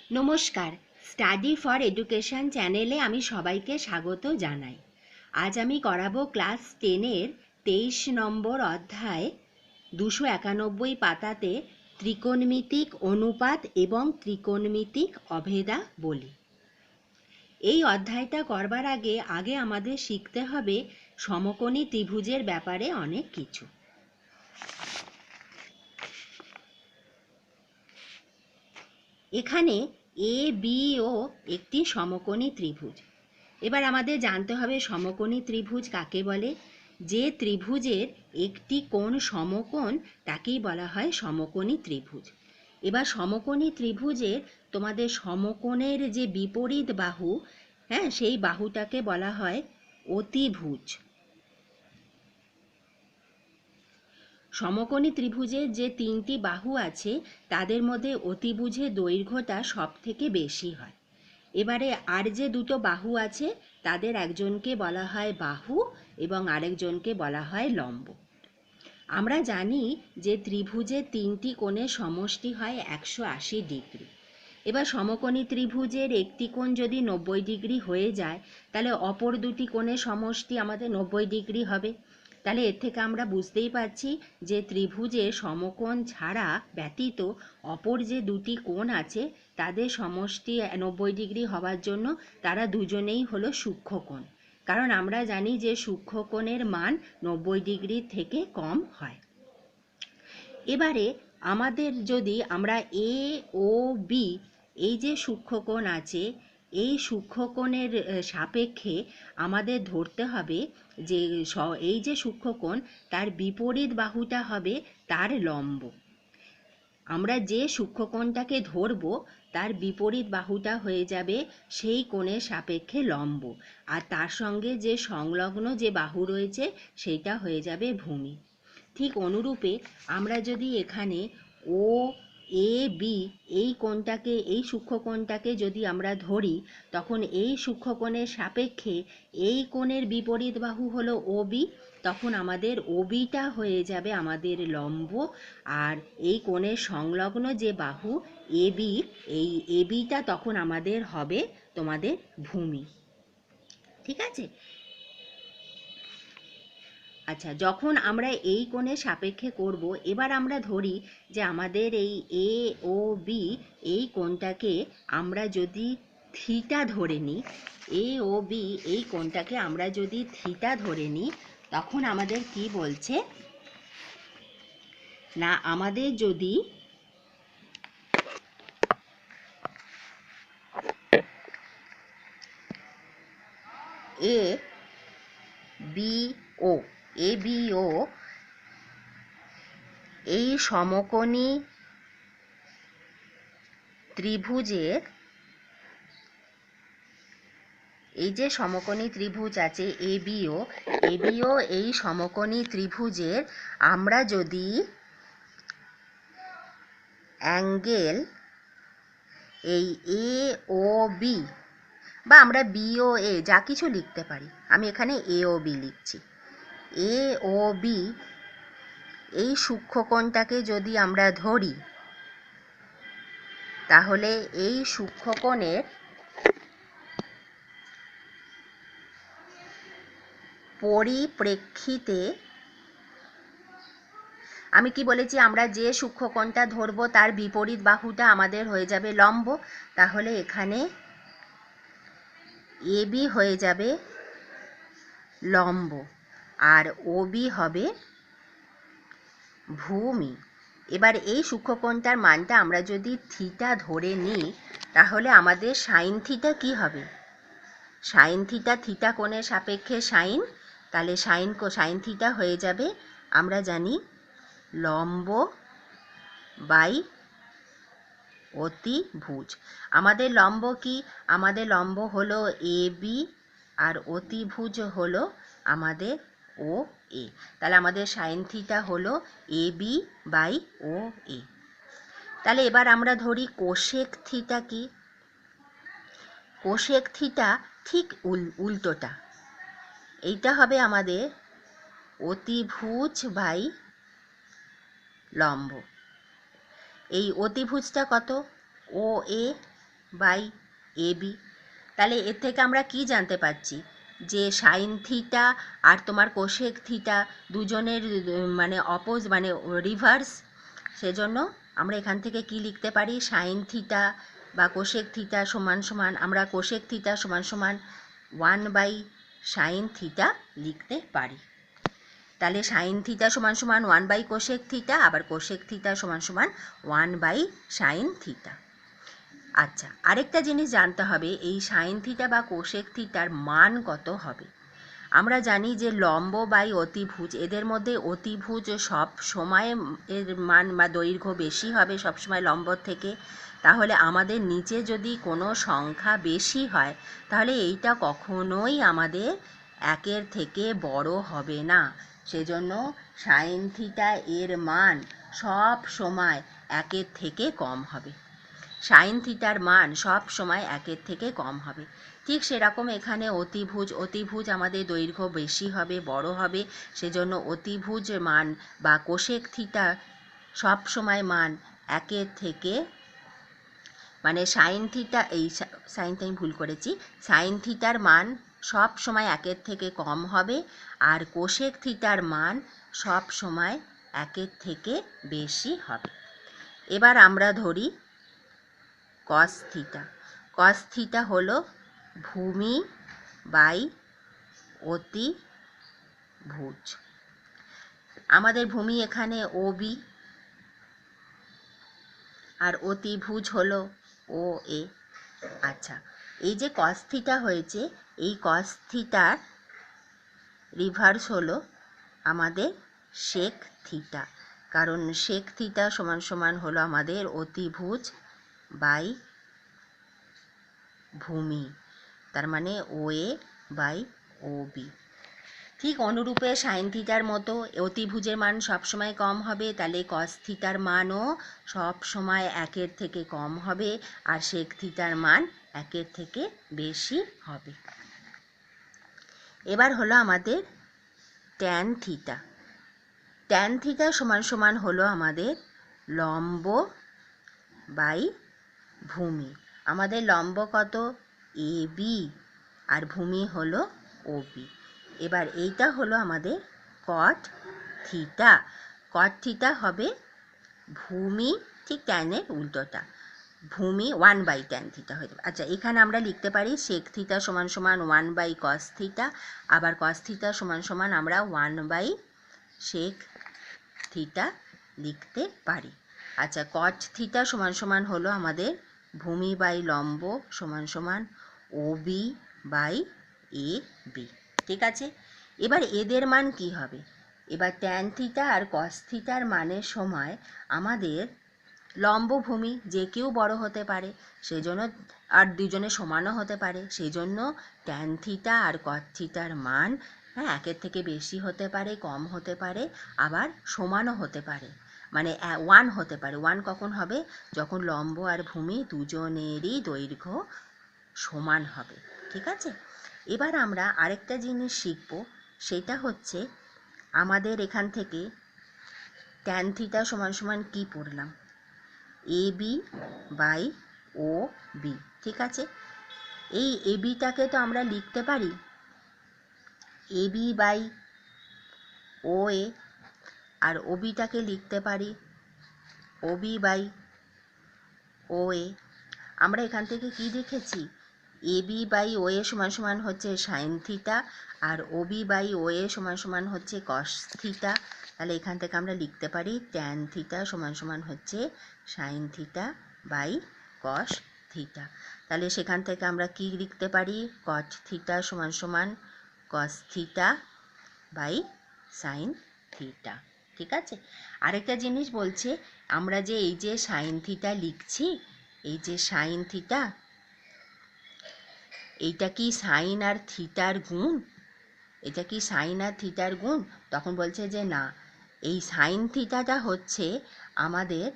নমস্কার, study for education চ্যানেলে আমি সবাইকে স্বাগত জানাই। আজ আমি করাবো ক্লাস 10-এর 23 নম্বর অধ্যায় 291 পাতাতে ত্রিকোণমিতিক অনুপাত এবং ত্রিকোণমিতিক অভেদাবলী। এই অধ্যায়টা করবার আগে আমাদের শিখতে হবে সমকোণী ত্রিভুজের ব্যাপারে অনেক কিছু। এখানে এ বি ও একটি সমকোণী ত্রিভুজ। এবার আমাদের জানতে হবে সমকোণী ত্রিভুজ কাকে বলে। যে ত্রিভুজের একটি কোণ সমকোণ তাকেই বলা হয় সমকোণী ত্রিভুজ। এবার সমকোণী ত্রিভুজের তোমাদের সমকোণের যে বিপরীত বাহু, সেই বাহুটাকে বলা হয় অতিভুজ। সমকোণী ত্রিভুজের যে 3টি বাহু আছে তাদের মধ্যে অতিভুজের দৈর্ঘ্যটা সব থেকে বেশি হয়। এবারে আর যে দুটো বাহু আছে তাদের একজনকে বলা হয় বাহু এবং আরেকজনকে বলা হয় লম্ব। আমরা জানি যে ত্রিভুজের 3টি কোণের সমষ্টি হয় 180 ডিগ্রি। এবার সমকোণী ত্রিভুজের একটি কোণ যদি 90 ডিগ্রি হয়ে যায় তাহলে অপর দুটি কোণের সমষ্টি আমাদের 90 ডিগ্রি হবে। তাহলে এর থেকে আমরা বুঝতেই পারছি যে ত্রিভুজের সমকোণ ছাড়া ব্যতীত অপর যে দুটি কোণ আছে তাদের সমষ্টি 90 ডিগ্রি হওয়ার জন্য তারা দুজনেই হলো সূক্ষ্মকোণ। কারণ আমরা জানি যে সূক্ষ্মকোণের মান 90 ডিগ্রির থেকে কম হয়। এবারে আমাদের যদি আমরা এ ও বি এই যে সূক্ষ্মকোণ আছে এই সূক্ষ্মকোণের সাপেক্ষে আমাদের ধরতে হবে যে এই যে সূক্ষ্মকোণ তার বিপরীত বাহুটা হবে তার লম্ব। আমরা যে সূক্ষ্মকোণটাকে ধরব তার বিপরীত বাহুটা হয়ে যাবে সেই কোণের সাপেক্ষে লম্ব, আর তার সঙ্গে যে সংলগ্ন যে বাহু রয়েছে সেইটা হয়ে যাবে ভূমি। ঠিক অনুরূপে আমরা যদি এখানে ও এ বি এই কোণটাকে এই সূক্ষ্মকোণটাকে যদি আমরা ধরি তখন এই সূক্ষ্মকোণের সাপেক্ষে এই কোণের বিপরীত বাহু হলো ও বি, তখন আমাদের ও বিটা হয়ে যাবে আমাদের লম্ব, আর এই কোণের সংলগ্ন যে বাহু এ বি এই এ বিটা তখন আমাদের হবে তোমাদের ভূমি। ঠিক আছে? আচ্ছা, যখন আমরা এই কোণের সাপেক্ষে করব, এবার আমরা ধরি যে আমাদের এই এ ও বি এই কোণটাকে আমরা যদি থিটা ধরে নিই, এ ও বি এই কোণটাকে আমরা যদি থিটা ধরে নিই তখন আমাদের কি বলছে না, আমাদের যদি এ বি ও এই সমকোণী ত্রিভুজের এই যে সমকোণী ত্রিভুজ আছে এ বিও এই সমকোণী ত্রিভুজের আমরা যদি অ্যাঙ্গেল এই এ ও বি বা আমরা বি ও এ যা কিছু লিখতে পারি, আমি এখানে এ ও বি লিখছি, এ ও বি এই সূক্ষ্মকোণটাকে যদি আমরা ধরি তাহলে এই সূক্ষ্মকোণের পরিপ্রেক্ষিতে আমি কি বলেছি, আমরা যে সূক্ষ্মকোণটা ধরব তার বিপরীত বাহুটা আমাদের হয়ে যাবে লম্ব। তাহলে এখানে এ বি হয়ে যাবে লম্ব আর ও বি হবে ভূমি। এবার এই সূক্ষ্মকোণটার মানটা আমরা যদি থিটা ধরে নিই তাহলে আমাদের সাইন থিটা কি হবে, সাইন থিটা থিটা কোণের সাপেক্ষে সাইন, তাহলে সাইন থিটা হয়ে যাবে আমরা জানি লম্ব বাই অতিভুজ। আমাদের লম্ব কি, আমাদের লম্ব হলো এ বি আর অতিভুজ হলো আমাদের ও এ। তাহলে আমাদের সাইন থিটা হলো এ বি বাই ও এ। তাহলে এবার আমরা ধরি কোসেক থিটা কি, কোসেক থিটা ঠিক উল্টোটা, এইটা হবে আমাদের অতিভুজ বাই লম্ব। এই অতিভুজটা কত, ও এ, বাই এবি। তাহলে এর থেকে আমরা কি জানতে পারছি যে সাইন থিটা আর তোমার কোসেক থিটা দুজনের মানে মানে রিভার্স। সেজন্য আমরা এখান থেকে কি লিখতে পারি, সাইন থিটা বা কোসেক থিটা সমান সমান, আমরা কোসেক থিটা সমান সমান 1 সাইন থিটা লিখতে পারি। তাহলে সাইন থিটা সমান সমান 1 কোসেক থিটা, আবার কোসেক থিটা সমান সমান 1 সাইন থিটা। আচ্ছা, আরেকটা জিনিস জানতে হবে, এই সাইন থিটা বা কোসেক থিটার মান কত হবে। আমরা জানি যে লম্ব বাই অতিভুজ, এদের মধ্যে অতিভুজ সব সময় এর মান বা দৈর্ঘ্য বেশি হবে সব সময় লম্বর থেকে। তাহলে আমাদের নিচে যদি কোনো সংখ্যা বেশি হয় তাহলে এইটা কখনোই আমাদের 1 থেকে বড় হবে না। সেজন্য সাইন থিটা এর মান সব সময় 1 থেকে কম হবে। সাইন থিটার মান সব সময় 1 থেকে কম হবে। ঠিক সেরকম এখানে অতিভুজ আমাদের দৈর্ঘ্য বেশি হবে, বড় হবে, সেজন্য অতিভুজ মান বা কোসেক থিটা সব সময় মান 1 থেকে, মানে সাইন থিটা, এই সাইনটা আমি ভুল করেছি, সাইন থিটার মান সব সময় 1 থেকে কম হবে, আর কোসেক থিটার মান সব সময় 1 থেকে বেশি হবে। এবার আমরা ধরি কস থিটা। কস থিটা হলো ভূমি বাই অতিভুজ। আমাদের ভূমি এখানে ওবি আর অতিভুজ হলো ও এ। আচ্ছা, এই যে কস থিটা হয়েছে, এই কস থিটার রিভার্স হলো আমাদের সেক থিটা, কারণ সেক থিটা সমান সমান হলো আমাদের অতিভুজ বাই ভূমি, তার মানে ও এ বাই ও বি। ঠিক অনুরূপে সাইন থিটার মতো অতিভুজের মান সবসময় কম হবে, তাহলে কস থিটার মানও সবসময় 1 থেকে কম হবে, আর সেক থিটার মান 1 থেকে বেশি হবে। এবার হলো আমাদের ট্যান থিটা। ট্যান থিটা সমান সমান হলো আমাদের লম্ব বাই ভূমি। আমাদের লম্ব কত, এ বি, আর ভূমি হলো ও বি। এবার এইটা হলো আমাদের কট থিটা। কট থিটা হবে ভূমি, ঠিক ট্যানের উল্টোটা, ভূমি 1 ট্যান থিটা হয়ে যাবে। আচ্ছা, এখানে আমরা লিখতে পারি সেক থিটা সমান সমান 1 কস থিটা, আবার কস থিটা সমান সমান আমরা 1 সেক থিটা লিখতে পারি। আচ্ছা, কট থিটা সমান সমান হলো আমাদের ভূমি বাই লম্ব সমান সমান ও বি বাই এ বি। ঠিক আছে, এবার এদের মান কি হবে। এবার ট্যান থিটা আর কস থিটার মানের সময় আমাদের লম্ব ভূমি যে কেউ বড় হতে পারে, সেই জন্য, আর দুজনে সমানও হতে পারে, সেই জন্য ট্যান থিটা আর কট থিটার মান 1 থেকে বেশি হতে পারে, কম হতে পারে, আবার সমানও হতে পারে, মানে 1 হতে পারে। 1 কখন হবে, যখন লম্ব আর ভূমি দুজনেরই দৈর্ঘ্য সমান হবে। ঠিক আছে, এবার আমরা আরেকটা জিনিস শিখব, সেটা হচ্ছে আমাদের এখান থেকে ট্যান থিটা সমান সমান কি পড়লাম, A B by O B. ঠিক আছে, এই এ বিটাকে তো আমরা লিখতে পারি এ বি বাই ও এ, আর ও বিটাকে লিখতে পারি ও বি বাই ও এ। আমরা এখান থেকে কি দেখেছি, A B by O A সমান সমান হচ্ছে সাইন থিটা, আর O B by O A সমান সমান হচ্ছে কস থিটা। তাহলে এখান থেকে আমরা লিখতে পারি ট্যান থিটা সমান সমান হচ্ছে sine theta by cos theta. তাহলে সেখান থেকে আমরা কি লিখতে পারি, কট থিটা সমান সমান cos theta by sine theta. ঠিক আছে, আরেকটা জিনিস বলছে, আমরা যে এই যে সাইন থিটা লিখছি, এই যে সাইন থিটা, এইটা কি সাইন আর থিটার গুণ, এটা কি সাইন আর থিটার গুণ? তখন বলছে যে না, এই সাইন থিটাটা হচ্ছে আমাদের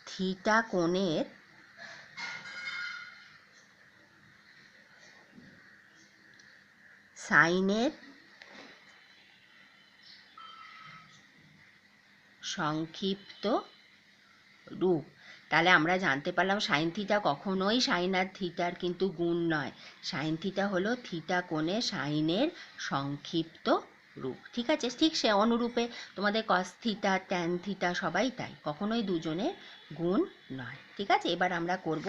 থিটা কোণের সাইনের সংক্ষিপ্ত রূপ। তাহলে আমরা জানতে পারলাম সাইন থিটা কখনোই সাইন আর থিটার কিন্তু গুণ নয়। সাইন থিটা হলো থিটা কোণে সাইনের সংক্ষিপ্ত রূপ। ঠিক আছে, ঠিক সে অনুরূপে তোমাদের কস থিটা ট্যান থিটা সবাই তাই, কখনোই দুজনের গুণ নয়। ঠিক আছে, এবার আমরা করব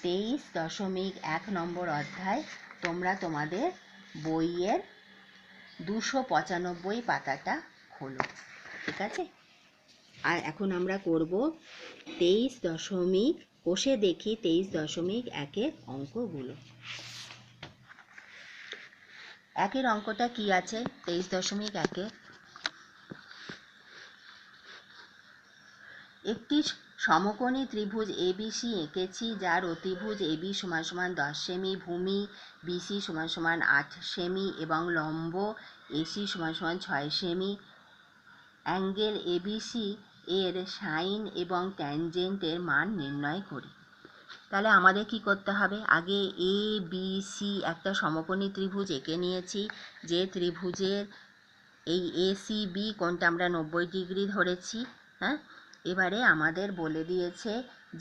23.1 নম্বর অধ্যায়। তোমরা তোমাদের বইয়ের 295 পাতাটা খোলো। ঠিক আছে, আর এখন আমরা করব 23 কোষে দেখি 23.1 অঙ্কগুলো। একের অঙ্কটা কি আছে? 23.1 একটি সমকোণী ত্রিভুজ এবিসি এঁকেছি, যার অতিভুজ এবি সমান সমান 10 সেমি, ভূমি বিসি সমান সমান 8 সেমি এবং লম্ব এসি সমান সমান 6 সেমি। অ্যাঙ্গেল এবিসি এর সাইন এবং ট্যানজেন্টের মান নির্ণয় করি। তাহলে আমাদের কি করতে হবে? আগে এ বি সি একটা সমকোণী ত্রিভুজ এঁকে নিয়েছি, যে ত্রিভুজের এই এসিবি কোণটা আমরা 90 ডিগ্রি ধরেছি। হ্যাঁ, এবারে আমাদের বলে দিয়েছে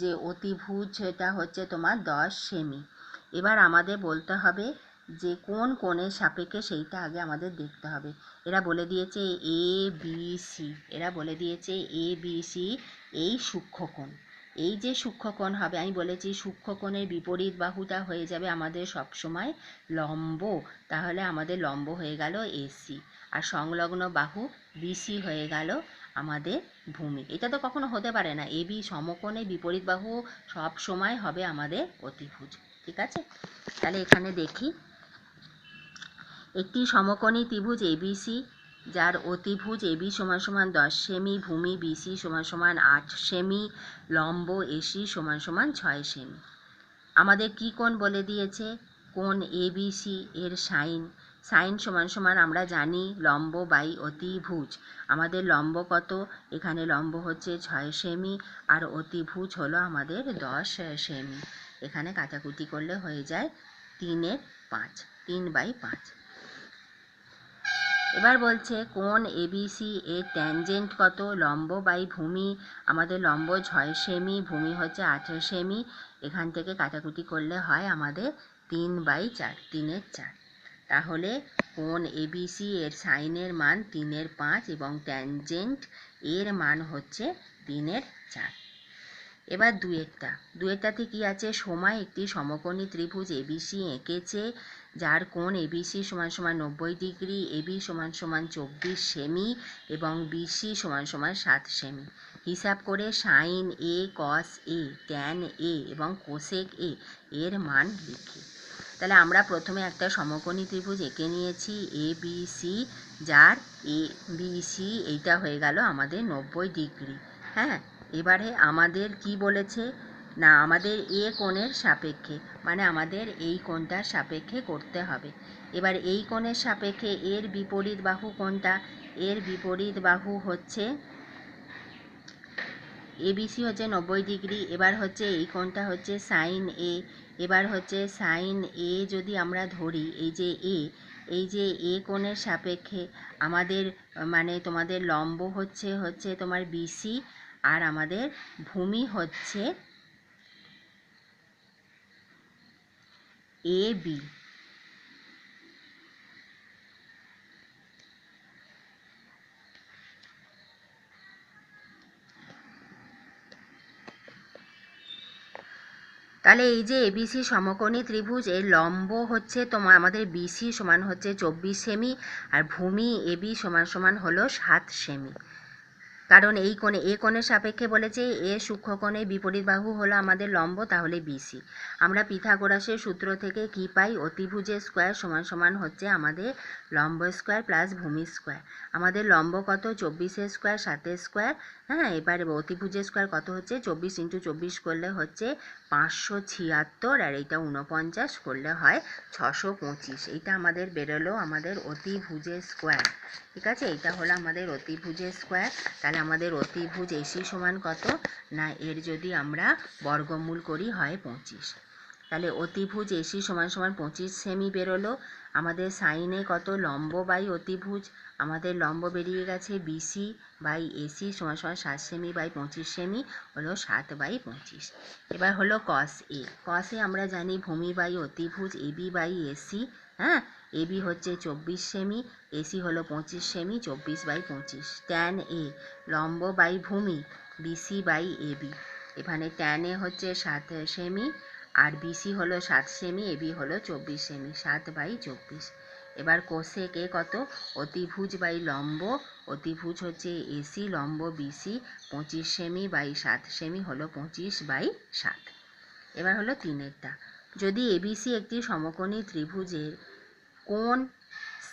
যে অতিভুজটা হচ্ছে তোমার 10 সেমি। এবার আমাদের বলতে হবে যে কোন কোণের সাপেক্ষে সেইটা আগে আমাদের দেখতে হবে। এরা বলে দিয়েছে এ বি সি, এরা বলে দিয়েছে এ বি সি এই সূক্ষ্মকোণ। এই যে সূক্ষ্মকোণ হবে, আমি বলেছি সূক্ষ্মকোণের বিপরীত বাহুটা হয়ে যাবে আমাদের সবসময় লম্ব, তাহলে আমাদের লম্ব হয়ে গেল এসি, আর সংলগ্ন বাহু বিসি হয়ে গেল আমাদের ভূমি। এটা তো কখনো হতে পারে না, এবি সমকোণে বিপরীত বাহু সব সময় হবে আমাদের অতিভুজ। ঠিক আছে, তাহলে এখানে দেখি একটি সমকোণী ত্রিভুজ এবিসি, যার অতিভুজ এবি সমান সমান 10 সেমি, ভূমি বিসি সমান সমান 8 সেমি, লম্ব এসি সমান সমান 6 সেমি। আমাদের কি কোণ বলে দিয়েছে? কোণ এবিসি এর সাইন। সাইন সমান সমান আমরা জানি লম্ব বাই অতিভুজ। আমাদের লম্ব কত? এখানে লম্ব হচ্ছে 6 সেমি আর অতিভুজ হলো আমাদের 10 সেমি। এখানে কাটাকুটি করলে হয়ে যায় 3 এর 5, 3/5। এবার বলছে কোণ এবিসি এর ট্যানজেন্ট কত? লম্ব বাই ভূমি। আমাদের লম্ব 6 সেমি, ভূমি হচ্ছে 8 সেমি। এখান থেকে কাটাকুটি করলে হয় আমাদের 3/4, 3 এর 4। তাহলে কোণ এবিসি এর সাইনের মান 3 এর 5 এবং ট্যানজেন্ট এর মান হচ্ছে 3 এর 4। এবার দুয়েরটাতে কি আছে? সময় একটি সমকোণী ত্রিভুজ এবিসি এঁকেছে, যার কোণ এবিসি সমান সমান 90 ডিগ্রি, এবি সমান সমান 24 সেমি এবং বিসি সমান সমান 7 সেমি। হিসাব করে sign A, cos A, tan A এবং কোসেক এ এর মান লিখি। তাহলে আমরা প্রথমে একটা সমকোণী ত্রিভুজ এঁকে নিয়েছি এ বি সি, যার এ বি সি এইটা হয়ে গেল আমাদের 90 ডিগ্রি। হ্যাঁ, এবারে আমাদের কি বলেছে না, আমাদের এ কোণের সাপেক্ষে, মানে আমাদের এই কোণটার সাপেক্ষে করতে হবে। এবার এই কোণের সাপেক্ষে এর বিপরীত বাহু কোনটা? এর বিপরীত বাহু হচ্ছে এবিসি হচ্ছে 90 ডিগ্রি। এবার হচ্ছে এই কোণটা হচ্ছে সাইন এ। এবার হচ্ছে সাইন এ যদি আমরা ধরি, এই যে এ কোণের সাপেক্ষে আমাদের মানে তোমাদের লম্ব হচ্ছে তোমার বিসি আর আমাদের ভূমি হচ্ছে এ বি। তাহলে এই যে এবিসি সমকোণী ত্রিভুজ, এর লম্ব হচ্ছে তোমার আমাদের বিসি সমান হচ্ছে 24 সেমি আর ভূমি এবি সমান সমান হলো 7 সেমি। কারণ এই কোণে এ কোণের সাপেক্ষে বলেছে এ সূক্ষ্মকোণের বিপরীত বাহু হলো আমাদের লম্ব, তাহলে বিসি। আমরা পিথাগোরাসের সূত্র থেকে কি পাই? অতিভুজের স্কোয়ার সমান সমান হচ্ছে আমাদের লম্ব স্কোয়ার প্লাস ভূমি স্কোয়ার। আমাদের লম্ব কত? 24 স্কোয়ার 7 স্কোয়ার। হ্যাঁ, এবারে অতিভুজের স্কোয়ার কত হচ্ছে? 24 × 24 করলে হচ্ছে 576 আর এইটা 49 করলে হয় 625। এইটা আমাদের বেরোলো আমাদের অতিভুজের স্কোয়ার। ঠিক আছে, এইটা হলো আমাদের অতিভুজের স্কোয়ার। তাহলে আমাদের অতিভুজ এসি সমান কত? না, এর যদি আমরা বর্গমূল করি হয় 25। তাহলে অতিভুজ এসি সমান সমান 25 সেমি বেরোলো। আমাদের সাইনে কত, লম্ব বাই অতিভুজ, আমাদের লম্ব বেরিয়ে গেছে বিসি বাই এসি সমান সমান 7 সেমি বাই 25 সেমি, হলো 7/25। এবার হলো কস এ। কস এ আমরা জানি ভূমি বাই অতিভুজ এবি বাই এসি। হ্যাঁ, এবি হচ্ছে 24 সেমি, এসি হলো 25 সেমি, 24/25। ট্যান এ লম্ব বাই ভূমি বিসি বাই এবি, এখানে ট্যান এ হচ্ছে 7 সেমি আর বিসি হলো 7 সেমি, এবি হলো 24 সেমি, 7/24। এবার কোসেক এ কত, অতিভুজ বাই লম্ব, অতিভুজ হচ্ছে এসি, লম্ব বিসি, 25 সেমি বাই 7 সেমি হলো 25/7। এবার হলো 3-এরটা, যদি এবিসি একটি সমকোণী ত্রিভুজের কোণ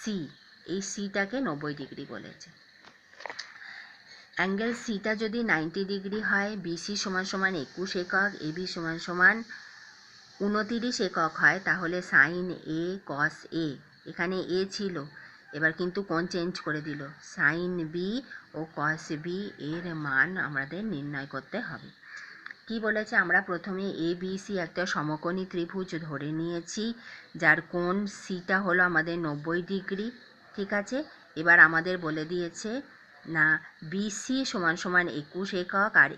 সি, এই সিটাকে 90 ডিগ্রি বলেছে। অ্যাঙ্গেল সিটা যদি 90 ডিগ্রি হয়, বিসি সমান সমান 21 একক, এবি সমান সমান 29 একক হয়, তাহলে সাইন এ কস এ, এখানে এ ছিল, এবার কিন্তু কোণ চেঞ্জ করে দিল, সাইন বি ও কস বি এর মান আমাদের নির্ণয় করতে হবে। কি বলেছে, আমরা প্রথমে এ বি সি একটা সমকোণী ত্রিভুজ ধরে নিয়েছি, যার কোণ সিটা হলো আমাদের 90 ডিগ্রি। ঠিক আছে, এবার আমাদের বলে দিয়েছে না বিসি সমান সমান 21 একক আর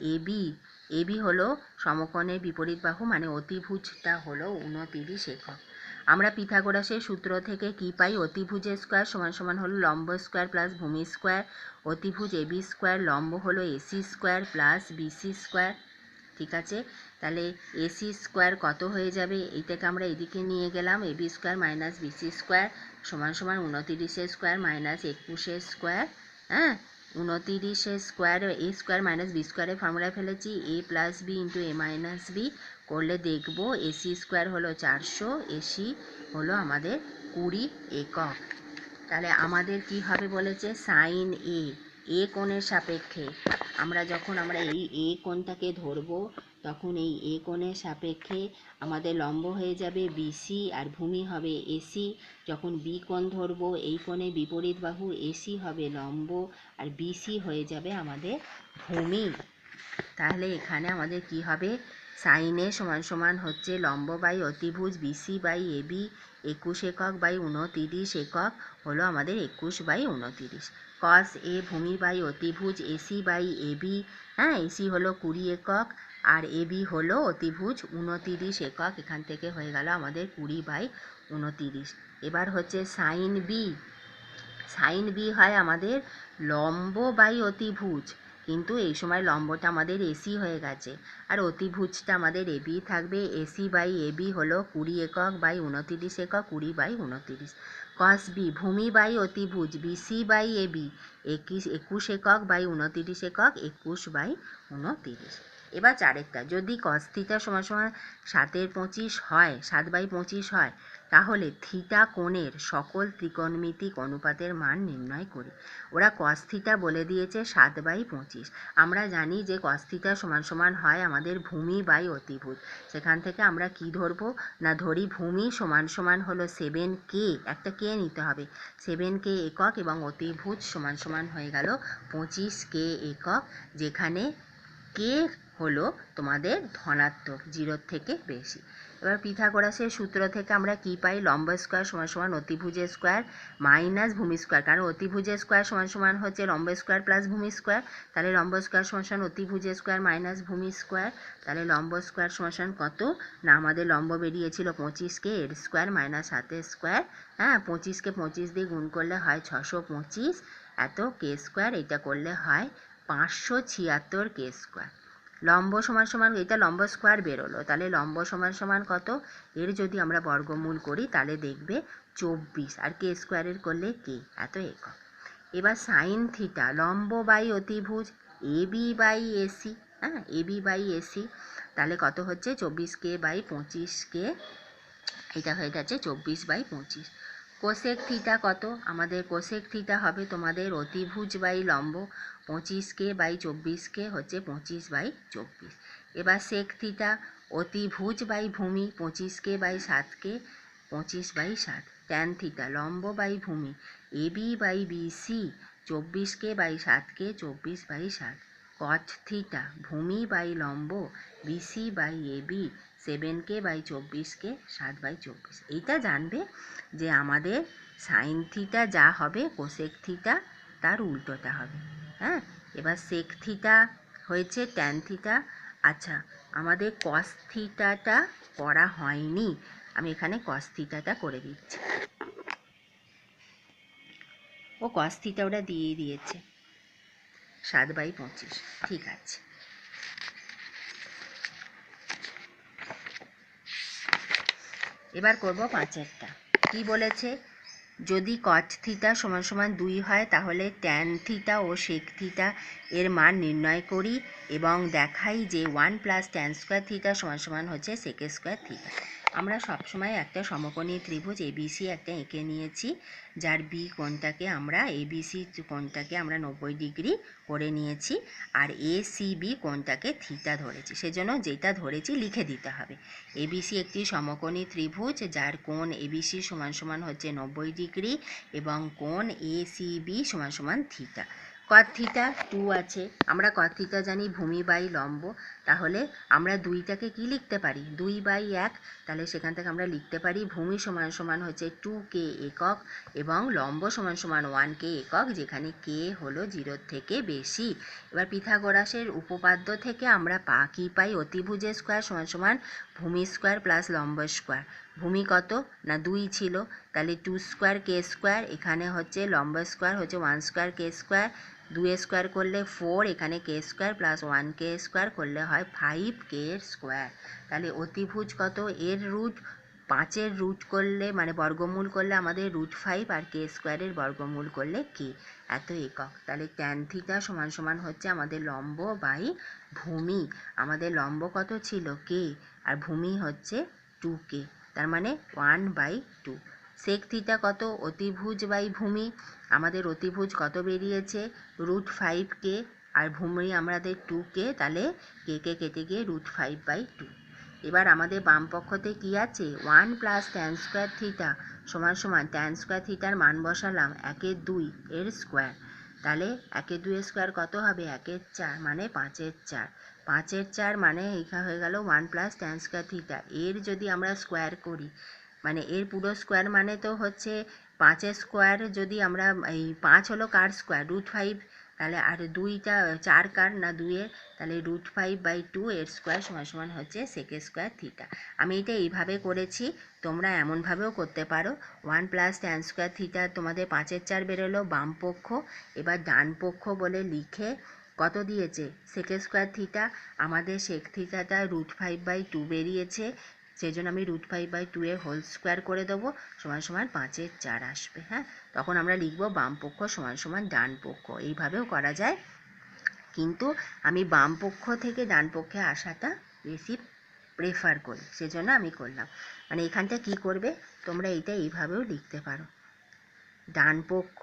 এবি হলো সমকোণের বিপরীত বাহু, মানে অতিভুজটা হলো 29 একক। আমরা পিথাগোরাসের সূত্র থেকে কি পাই, অতিভুজের স্কোয়ার সমান সমান হলো লম্ব স্কোয়ার প্লাস ভূমি স্কোয়ার, অতিভুজ এবি স্কোয়ার লম্ব হলো AC square plus BC square. ঠিক আছে, তাহলে এসি স্কোয়ার কত হয়ে যাবে, এইটাকে আমরা এদিকে নিয়ে গেলাম, AB square minus BC square সমান সমান 29 স্কোয়ার মাইনাস 21 স্কোয়ার। হ্যাঁ, 29 square, A square minus B স্কোয়ারের ফর্মুলা ফেলেছি, A plus B into A minus B করলে দেখবো এসি স্কোয়ার হলো 400, এসি হলো আমাদের 20 একক। তাহলে আমাদের কি হবে বলেছে, সাইন এ কোণের সাপেক্ষে, যখন আমরা এই এ কোণটাকে ধরবো, তখন এই এ কোণের সাপেক্ষে আমাদের লম্ব হয়ে যাবে বিসি আর ভূমি হবে এসি। যখন বি কোণ ধরবো, এই কোণে বিপরীত বাহু এসি হবে লম্ব আর বিসি হয়ে যাবে আমাদের ভূমি। তাহলে এখানে আমাদের কি হবে, সাইন এ সমান সমান হচ্ছে লম্ব বাই অতিভুজ বিসি বাই এবি 21 একক বাই 29 একক, হলো আমাদের 21/29। কস এ ভূমি বাই অতিভুজ এসি বাই এবি, হ্যাঁ এসি হলো 20 একক আর এবি হলো অতিভুজ 29 একক, এখান থেকে হয়ে গেল আমাদের 20/29। এবার হচ্ছে সাইন বি হয় আমাদের লম্ব বাই অতিভুজ, কিন্তু এই সময় লম্বটা আমাদের এসি হয়ে গেছে আর অতিভুজটা আমাদের এবি থাকবে, এসি বাই এবি হলো 20 একক বাই 29 একক, 20/29। কস বি ভূমি বাই অতিভুজ বিসি বাই এবি 21 একক বাই 29 একক, 21/29। এবার 4-এরটা, যদি কস থিটা সমান সমান 7/25 হয়, 7/25 হয়, তাহলে থিটা কোণের সকল ত্রিকোণমিতিক অনুপাতের মান নির্ণয় করি। ওরা কস থিটা বলে দিয়েছে 7/25। আমরা জানি যে কস থিটা সমান সমান হয় আমাদের ভূমি বাই অতিভুজ, সেখান থেকে আমরা কি ধরবো না, ধরি ভূমি সমান সমান হলো 7k, একটা কে নিতে হবে, 7k একক, এবং অতিভুজ সমান সমান হয়ে গেল 25k একক, যেখানে কে হলো তোমাদের ধনাত্মক, 0 থেকে বেশি। এবার পিথাগোরাসের সূত্র থেকে আমরা কি পাই, লম্ব স্কোয়ার সমান সমান অতিভুজের স্কোয়ার মাইনাস ভূমি স্কোয়ার, কারণ অতিভুজের স্কোয়ার সমান সমান হচ্ছে লম্ব স্কোয়ার প্লাস ভূমি স্কোয়ার, তাহলে লম্ব স্কোয়ার সমান সমান অতিভুজের স্কোয়ার মাইনাস ভূমি স্কোয়ার। তাহলে লম্ব স্কোয়ার সমান সমান কত না, আমাদের লম্ব বেরিয়েছিল 25k, এর স্কোয়ার মাইনাস 7 স্কোয়ার, হ্যাঁ 25কে 25 দিয়ে গুণ করলে হয় 625, এত কে স্কোয়ার, এটা করলে হয় 576 কে স্কোয়ার। লম্ব সমান সমান, এটা লম্ব স্কোয়ার বেরোলো, তাহলে লম্ব সমান সমান কত, এর যদি আমরা বর্গমূল করি তাহলে দেখবে 24, আর কে স্কোয়ারের করলে কে, এত একক। এবার সাইন থিটা লম্ব বাই অতিভুজ এবি বাই এসি, হ্যাঁ এবি বাই এসি, তাহলে কত হচ্ছে 24k বাই 25k, এটা হয়ে যাচ্ছে 24/25। কোসেক থিটা কত, আমাদের কোসেক থিটা হবে তোমাদের অতিভুজ বাই লম্ব, 25k বাই 24k হচ্ছে 25/24। এবার সেক থিটা অতিভুজ বাই ভূমি, 25k by 7k 25/7। Tan theta লম্ব বাই ভূমি AB by BC, 24k by 7k 24/7। Cot theta ভূমি বাই লম্ব বিসি বাই এবি, 7k/24কে 7/24। এইটা জানবে যে আমাদের সাইন থিটা যা হবে কোসেক থিটা তার উল্টোটা হবে। হ্যাঁ, এবার সেক থিটা হয়েছে ট্যান থিটা। আচ্ছা, আমাদের কস থিটাটা করা হয়নি, আমি এখানে কস থিটাটা করে দিচ্ছি। ও কস থিটা ওটা দিয়েই দিয়েছে 7/25। ঠিক আছে, এবার করব 5এরটা। কি বলেছে, যদি কট থিটা সমান সমান 2 হয় তাহলে ট্যান থিটা ও সেক থিটা এর মান নির্ণয় করি এবং দেখাই যে 1 প্লাস ট্যান স্কোয়ার থিটা সমান সমান হচ্ছে সেক স্কোয়ার থিটা। আমরা সবসময় একটা সমকোণী ত্রিভুজ এবিসি একটা এঁকে নিয়েছি, যার বি কোণটাকে আমরা এবিসি কোণটাকে আমরা 90 ডিগ্রি করে নিয়েছি, আর এসিবি কোণটাকে থিটা ধরেছি। সেজন্য যেটা ধরেছি লিখে দিতে হবে। এবিসি একটি সমকোণী ত্রিভুজ যার কোণ এবিসি সমান সমান হচ্ছে 90 ডিগ্রি এবং কোণ এসিবি সমান সমান থিটা। কট থিটা 2 আছে, আমরা কট থিটা জানি ভূমি বাই লম্ব, তাহলে আমরা দুইটাকে কি লিখতে পারি, 2/1। তাহলে সেখান থেকে আমরা লিখতে পারি ভূমি সমান সমান হচ্ছে 2k একক এবং লম্ব সমান সমান 1k একক, যেখানে k হলো 0 থেকে বেশি। এবার পিথাগোরাসের উপপাদ্য থেকে আমরা কি পাই, অতিভুজের স্কোয়ার সমান সমান ভূমি স্কোয়ার প্লাস লম্ব স্কোয়ার। ভূমি কত না 2 ছিল, তাহলে 2 স্কোয়ার k স্কোয়ার, এখানে হচ্ছে লম্ব স্কোয়ার হচ্ছে 1 স্কোয়ার k স্কোয়ার, 2 স্কোয়ার করলে 4, এখানে k square plus 1k square করলে হয় 5k স্কোয়ার। তাহলে অতিভুজ কত, এর রুট 5-এর রুট করলে মানে বর্গমূল করলে আমাদের √5, আর k স্কোয়ারের বর্গমূল করলে k, এত একক। তাহলে ট্যান থিটা সমান সমান হচ্ছে আমাদের লম্ব বাই ভূমি। আমাদের লম্ব কত ছিল k, আর ভূমি হচ্ছে 2k, তার মানে 1/2। সেক থিটা কত, অতিভুজ বাই ভূমি। আমাদের অতিভুজ কত বেরিয়েছে, √5k, আর ভূমি আমাদের 2k, তাহলে k কে কেটে গিয়ে √5/2। এবার আমাদের বাম পক্ষতে কি আছে, 1 প্লাস ট্যান স্কোয়ার থিটা সমান সমান ট্যান স্কোয়ার থিটার মান বসালাম 1/2 এর স্কোয়ার, তাহলে 1/2 এর স্কোয়ার কত হবে, 1/4 মানে 5/4। 5/4 মানে এখানে হয়ে গেল 1 প্লাস ট্যান স্কোয়ার থিটা। এর যদি আমরা স্কোয়ার করি, মানে এর পুরো স্কোয়ার মানে তো হচ্ছে 5-এর স্কোয়ার, যদি আমরা এই 5 হলো কার স্কোয়ার, √5, তাহলে আর 2টা 4 কার না 2-এর, তাহলে √5/2 এর স্কোয়ার সমান সমান হচ্ছে সেক স্কোয়ার থিটা। আমি এটা এইভাবে করেছি, তোমরা এমনভাবেও করতে পারো। 1 প্লাস ট্যান স্কোয়ার থিটা তোমাদের 5/4 বেরোলো বাম পক্ষ, এবার ডান পক্ষ বলে লিখে কত দিয়েছে সেক স্কোয়ার থিটা, আমাদের সেক থিটাটা √5/2 বেরিয়েছে, সেই জন্য আমি √5/2 এর হোল স্কোয়ার করে দেবো, সমান সমান 5/4 আসবে। হ্যাঁ, তখন আমরা লিখবো বাম পক্ষ সমান সমান ডান পক্ষ। এইভাবেও করা যায়, কিন্তু আমি বাম পক্ষ থেকে ডান পক্ষে আসাটা বেশি প্রেফার করি, সেজন্য আমি করলাম। মানে এখানটা কি করবে, তোমরা এইটা এইভাবেও লিখতে পারো, ডান পক্ষ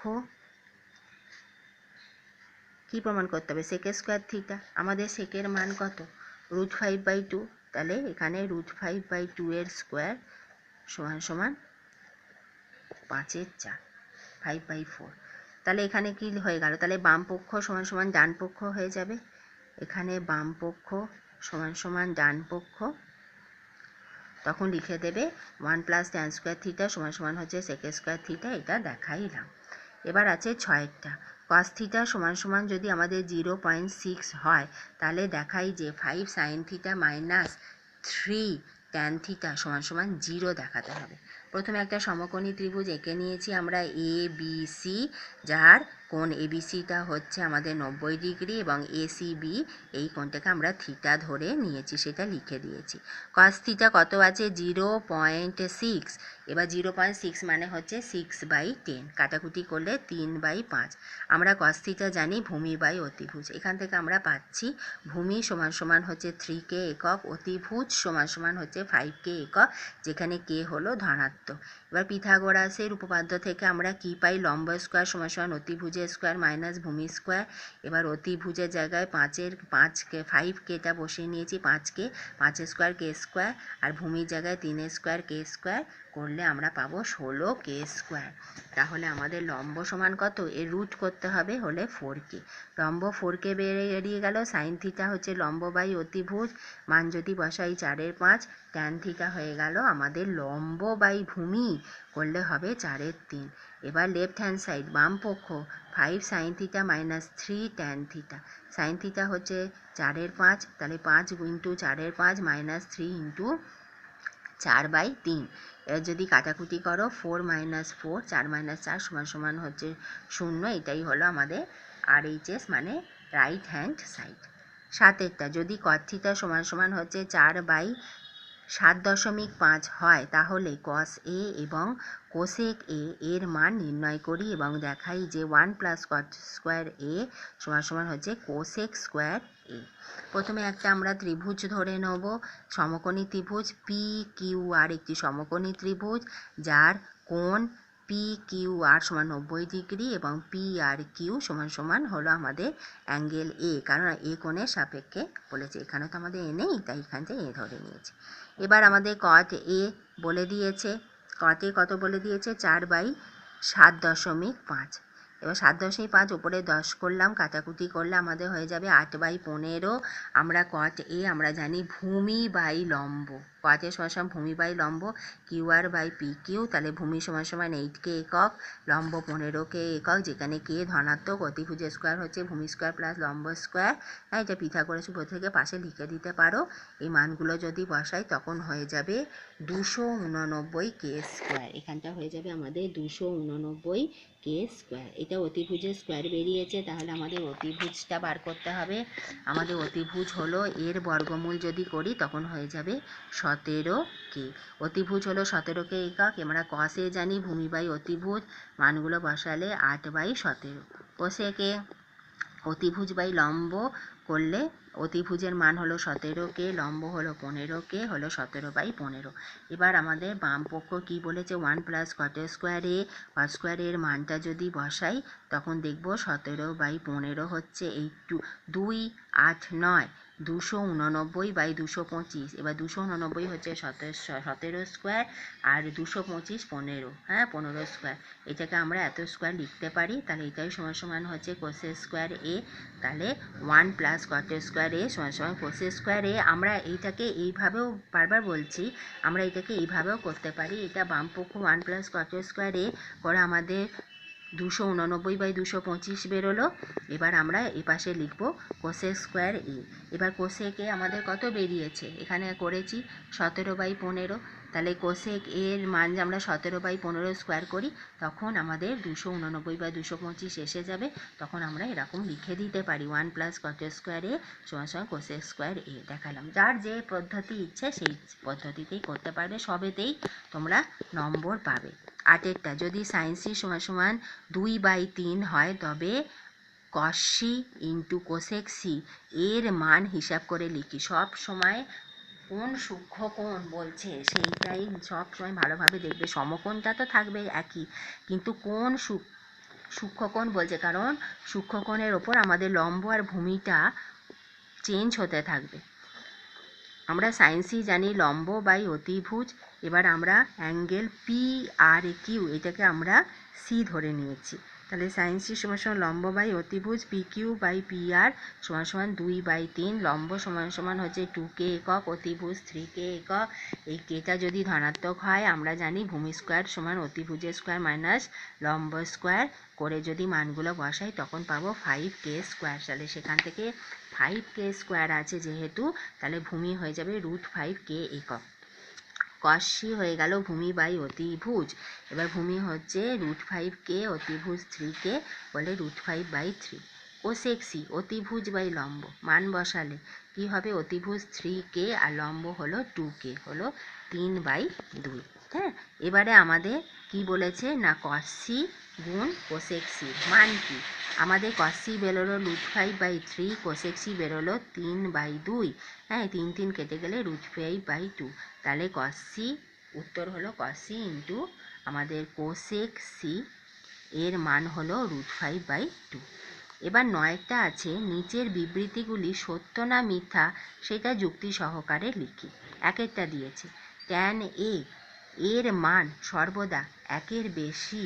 কি প্রমাণ করতে হবে, সেক স্কোয়ার থিটা। আমাদের সেকের মান কত, √5/2, তাহলে এখানে √5/2 এর স্কোয়ার সমান সমান 5/4, 5/4। তাহলে এখানে কি হয়ে গেল, তাহলে বাম পক্ষ সমান সমান ডান পক্ষ হয়ে যাবে, এখানে বাম পক্ষ সমান সমান ডান পক্ষ, তখন লিখে দেবে 1 প্লাস ট্যান স্কোয়ার থিটা সমান সমান হচ্ছে সেক স্কোয়ার থিটা, এটা দেখাইলাম। এবার আছে 6-এরটা, কস থিটা সমান সমান যদি আমাদের 0.6 হয়, তাহলে দেখাই যে 5 sine theta minus 3 tan theta সমান সমান 0 দেখাতে হবে। প্রথমে একটা সমকোণী ত্রিভুজ এঁকে নিয়েছি আমরা ABC, যার কোণ এবিসিটা হচ্ছে আমাদের 90 ডিগ্রি এবং এসিবি এই কোণটাকে আমরা থিটা ধরে নিয়েছি, সেটা লিখে দিয়েছি। কস থিটা কত আছে, 0.6। এবার 0.6 মানে হচ্ছে 6/10, কাটাকুটি করলে 3/5। আমরা কস থিটা জানি ভূমি বাই অতিভুজ, এখান থেকে আমরা পাচ্ছি ভূমি সমান সমান হচ্ছে 3k একক, অতিভুজ সমান সমান হচ্ছে 5k একক, যেখানে k হলো ধনাত্মক। এবার পিথাগোরাসের উপপাদ্য থেকে আমরা কি পাই, লম্ব স্কোয়ার সমান সমান অতিভুজের স্কোয়ার মাইনাস ভূমি স্কোয়ার। এবার অতিভুজের জায়গায় 5কে বসিয়ে নিয়েছি, 5 স্কোয়ার k স্কোয়ার, আর ভূমির জায়গায় 3 স্কোয়ার k স্কোয়ার করলে আমরা পাবো 16k²। তাহলে আমাদের লম্ব সমান কত, এর রুট করতে হবে, হলে 4k। লম্ব 4k বেরিয়ে গেল। সাইন থিটা হচ্ছে লম্ব বাই অতিভুজ, মান যদি বসাই 4/5, ট্যান থিটা হয়ে গেল আমাদের লম্ব বাই ভূমি, করলে হবে 4/3। এবার লেফট হ্যান্ড সাইড, বাম পক্ষ, 5 sine theta minus 3 tan theta. Sine theta হচ্ছে 4/5, তাহলে 5 ইন্টু 4/5 মাইনাস 3 ইন্টু 4/3। এর যদি কাটাকুটি করো 4 - 4, 4 - 4 সমান হচ্ছে 0। এটাই হলো আমাদের RHS, মানে রাইট হ্যান্ড সাইড। 7এরটা, যদি কট থিটা সমান হচ্ছে 4/7.5 হয়, তাহলে cos A এবং cosec A এর মান নির্ণয় করি এবং দেখাই যে 1 + cot² A সমান হচ্ছে cosec² A। প্রথমে একটা আমরা ত্রিভুজ ধরে নেব, সমকোণী ত্রিভুজ PQR, একটি সমকোণী ত্রিভুজ যার কোণ PQR = 90 ডিগ্রি এবং PRQ সমান হলো আমাদের অ্যাঙ্গেল A, কারণ এ কোণের সাপেক্ষে বলেছে। এখানে তো আমাদের এ নেই, তাই এখান থেকে এ ধরে নিয়েছে। এবার আমাদের cot A বলে দিয়েছে, cot A কত বলে দিয়েছে, 4/7.5। এবার 7.5 উপরে 10 করলাম, কাটাকুটি করলে আমাদের হয়ে যাবে 8/15। আমরা cot A আমরা জানি ভূমি বাই লম্ব, cot A সমান ভূমি বাই লম্ব, QR/PQ, তাহলে ভূমি সমান 8k একক, লম্ব 15k একক, যেখানে k ধনাত্মক, অতিভুজের স্কোয়ার হচ্ছে ভূমি স্কোয়ার প্লাস লম্ব স্কোয়ার। হ্যাঁ, এটা পিথাগোরাস সূত্র থেকে পাশে লিখে দিতে পারো। এই মানগুলো যদি বসাই তখন হয়ে যাবে 289k²। এখানটা হয়ে যাবে আমাদের 289k²। এটা অতিভুজের স্কোয়ার বেরিয়েছে, তাহলে আমাদের অতিভুজটা বার করতে হবে। আমাদের অতিভুজ হলো, এর বর্গমূল যদি করি তখন হয়ে যাবে 17k। অতিভুজ হলো 17k একক। আমরা cos A জানি ভূমি বাই অতিভুজ, মানগুলো বসালে 8/17। cosec A অতিভুজ বাই লম্ব করলে অতিভুজের মান হলো 17k, লম্ব হলো 15k, হলো 17/15। এবার আমাদের বাম পক্ষ কি বলেছে, 1 + cot² A, cot² এর মানটা যদি বসাই তখন দেখব 17/15 হচ্ছে 2, 8, 9, 289/225। এবার 289 হচ্ছে 17² আর 225 15, হ্যাঁ 15²। এটাকে আমরা এত স্কোয়ার লিখতে পারি, তাহলে এটাই সমান হচ্ছে cos² A। তাহলে 1 + cot² A সমান cos² A। আমরা এইটাকে এইভাবেও, বারবার বলছি, আমরা এটাকে এইভাবেও করতে পারি। এটা বাম পক্ষ 1 + cot² A করে আমাদের 289/225 বেরোলো। এবার আমরা এই পাশে লিখব cosec² A। এবার cosec A আমাদের কত বেরিয়েছে, এখানে করেছি 17/15। তাহলে cosec A এর মান যে আমরা 17/15 স্কোয়ার করি তখন আমাদের 289/225 এসে যাবে। তখন আমরা এরকম লিখে দিতে পারি 1 + cot² A সমান cosec² A। দেখালাম, যার যে পদ্ধতি ইচ্ছে সেই পদ্ধতিতেই করতে পারবে, সবেতেই তোমরা নম্বর পাবে। 8এরটা, যদি sin C = 2/3 হয়, তবে cos C × cosec C এর মান হিসাব করে লিখি। সব সময় কোন সূক্ষ্ম কোণ বলছে সেইটাই সব সময় ভালোভাবে দেখবে। সমকোণটা তো থাকবে একই, কিন্তু কোন সূক্ষ্ম কোণ বলছে, কারণ সূক্ষ্ম কোণের ওপর আমাদের লম্ব আর ভূমিটা চেঞ্জ হতে থাকবে। আমরা sin C জানি লম্ব বাই অতিভুজ। এবার আমরা অ্যাঙ্গেল PRQ এটাকে আমরা C ধরে নিয়েছি। তাহলে sin C = লম্ব বাই অতিভুজ, PQ/PR = 2/3। লম্ব সমান হচ্ছে 2k একক, অতিভুজ 3k একক। এই কেটা যদি ধনাত্মক হয় আমরা জানি ভূমি স্কোয়ার সমান অতিভুজের স্কোয়ার মাইনাস লম্ব স্কোয়ার করে যদি মানগুলো বসাই তখন পাবো 5k²। তাহলে সেখান থেকে 5k² আছে যেহেতু, তাহলে ভূমি হয়ে যাবে √5k একক। cos C হয়ে গেল ভূমি বাই অতিভুজ। এবার ভূমি হচ্ছে √5k, অতিভুজ 3k, বলে √5/3। cosec C অতিভুজ বাই লম্ব, মান বসালে কি হবে, অতিভুজ 3k আর লম্ব হলো 2k, হলো 3/2। হ্যাঁ, এবারে আমাদের কি বলেছে না, cos C গুণ cosec C মান কি, আমাদের cos C বেরোলো √5/3, cosec C বেরোলো 3/2। হ্যাঁ, 3 3 কেটে গেলে √5/2। তাহলে cos C, উত্তর হলো cos C × আমাদের cosec C এর মান হলো √5/2। এবার 9টা আছে, নিচের বিবৃতিগুলি সত্য না মিথ্যা সেটা যুক্তি সহকারে লিখি। 1এরটা দিয়েছে tan A এর মান সর্বদা একের বেশি,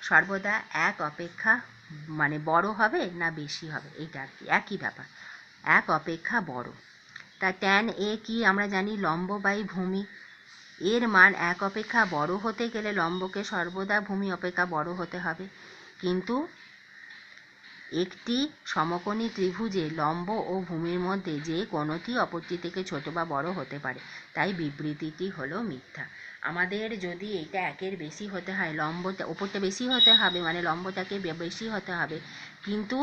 সর্বদা এক অপেক্ষা মানে বড় হবে না বেশি হবে, এইটা আর কি, একই ব্যাপার, এক অপেক্ষা বড়। তা ট্যান এ কি আমরা জানি, লম্ব বাই ভূমি। এর মান এক অপেক্ষা বড় হতে গেলে লম্বকে সর্বদা ভূমি অপেক্ষা বড় হতে হবে। কিন্তু একটি সমকোণী ত্রিভুজে লম্ব ও ভূমির মধ্যে যে কোনোটি অপরটি থেকে ছোট বা বড় হতে পারে, তাই বিবৃতিটি হলো মিথ্যা। আমাদের যদি এটা একের বেশি হতে হয়, লম্বটা ওপরটা বেশি হতে হবে, মানে লম্বটাকে বেশি হতে হবে, কিন্তু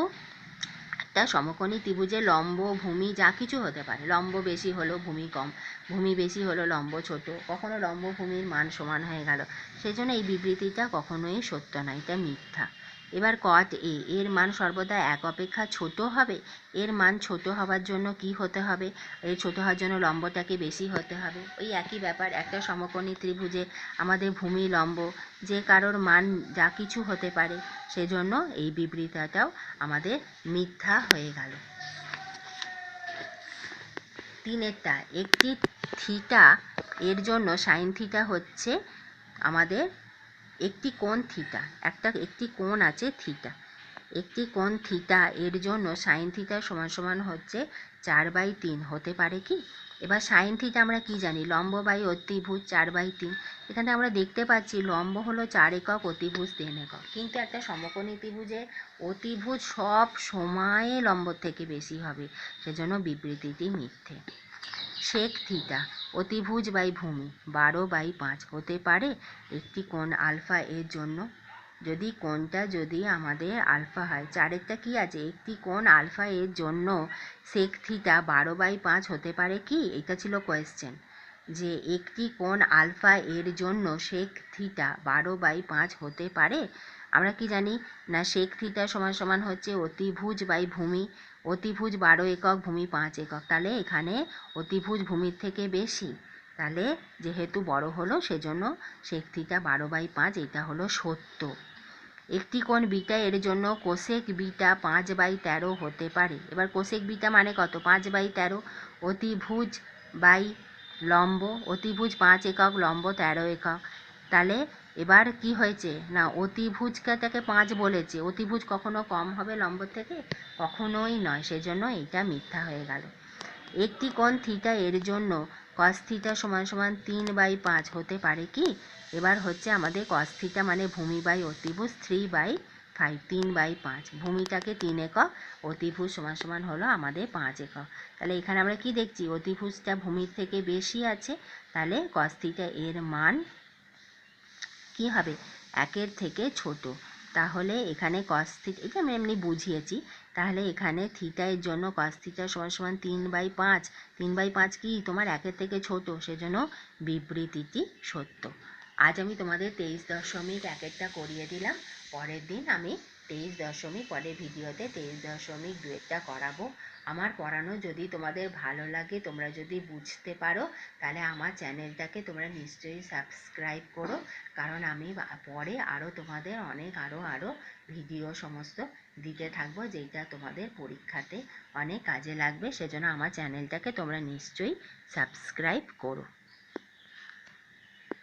একটা সমকোণী ত্রিভুজে লম্ব ভূমি যা কিছু হতে পারে, লম্ব বেশি হলো ভূমি কম, ভূমি বেশি হলো লম্ব ছোট, কখনো লম্ব ভূমির মান সমান হয়ে গেল, সেজন্য এই বিবৃতিটা কখনোই সত্য নয়, এটা মিথ্যা। এবার কট এ, এর মান সর্বদা এক অপেক্ষা ছোট হবে। এর মান ছোট হওয়ার জন্য কি হতে হবে, এর ছোট হওয়ার জন্য লম্বটাকে বেশি হতে হবে। ওই একই ব্যাপার, একটা সমকোণী ত্রিভুজে আমাদের ভূমি লম্ব যে কারোর মান যা কিছু হতে পারে, সেজন্য এই বিবৃতিটাও আমাদের মিথ্যা হয়ে গেল। তিনেরটা, একটি থিটা এর জন্য সাইন থিটা হচ্ছে আমাদের একটি কোণ থিটা, একটি কোণ আছে থিটা, একটি কোণ থিটা এর জন্য সাইন থিটা সমান সমান হচ্ছে 4/3 হতে পারে কি? এবার সাইন থিটা আমরা কি জানি, লম্ব বাই অতিভুজ 4/3। এখানে আমরা দেখতে পাচ্ছি লম্ব হলো 4 একক, অতিভুজ 3 একক, কিন্তু একটা সমকোণী ত্রিভুজে অতিভুজ সব সময়ে লম্বর থেকে বেশি হবে, সেজন্য বিবৃতিটি মিথ্যে। সেক থিটা অতিভুজ বাই ভূমি 12/5 হতে পারে একটি কোণ আলফা এর জন্য, যদি কোণটা যদি আমাদের আলফা হয়, চারেরটা কি আছে, একটি কোণ আলফা এর জন্য সেক থিটা 12/5 হতে পারে কি? এটা ছিল কোয়েশ্চেন, যে একটি কোণ আলফা এর জন্য সেক থিটা 12/5 হতে পারে। আমরা কি জানি না, সেক থিটা সমান সমান হচ্ছে অতিভুজ বাই ভূমি, অতিভুজ 12 একক, ভূমি 5 একক, তাহলে এখানে অতিভুজ ভূমির থেকে বেশি, তাহলে যেহেতু বড় হলো সেজন্য সেক থিটা 12/5 এটা হলো সত্য। একটি কোণ বিটা এর জন্য কোসেক বিটা 5/13 হতে পারে। এবার কোসেক বিটা মানে কত, 5/13, অতিভুজ বাই লম্ব, অতিভুজ 5 একক, লম্ব 13 একক, তাহলে এবার কি হয়েছে না, অতিভুজটাকে 5 বলেছে, অতিভুজ কখনো কম হবে লম্ব থেকে, কখনোই নয়, সেজন্য এটা মিথ্যা হয়ে গেল। একটি কোণ থিটা এর জন্য কস থিটা সমান সমান 3/5 হতে পারে কি? এবার হচ্ছে আমাদের কস থিটা মানে ভূমি বাই অতিভুজ 3/5, 3/5, ভূমিটাকে 3 একক, অতিভুজ সমান সমান হলো আমাদের 5 একক। তাহলে এখানে আমরা কি দেখছি, অতিভুজটা ভূমির থেকে বেশি আছে, তাহলে কস থিটা এর মান কি হবে, 1 থেকে ছোট। তাহলে এখানে কস থিটা, এটা আমি এমনি বুঝিয়েছি, তাহলে এখানে থিটা এর জন্য কস থিটা সমান সমান 3/5, 3/5 কি তোমার 1 থেকে ছোট, সেজন্য বিবৃতিটি সত্য। আজ আমি তোমাদের 23.1টা করিয়ে দিলাম, পরের দিন আমি 23 পরের ভিডিওতে 23.2টা করাবো। আমার পড়ানো যদি তোমাদের ভালো লাগে, তোমরা যদি বুঝতে পারো, তাহলে আমার চ্যানেলটাকে তোমরা নিশ্চয়ই সাবস্ক্রাইব করো, কারণ আমি পরে আরও তোমাদের অনেক আরও ভিডিও সমস্ত দিতে থাকবো, যেটা তোমাদের পরীক্ষাতে অনেক কাজে লাগবে, সেজন্য আমার চ্যানেলটাকে তোমরা নিশ্চয়ই সাবস্ক্রাইব করো।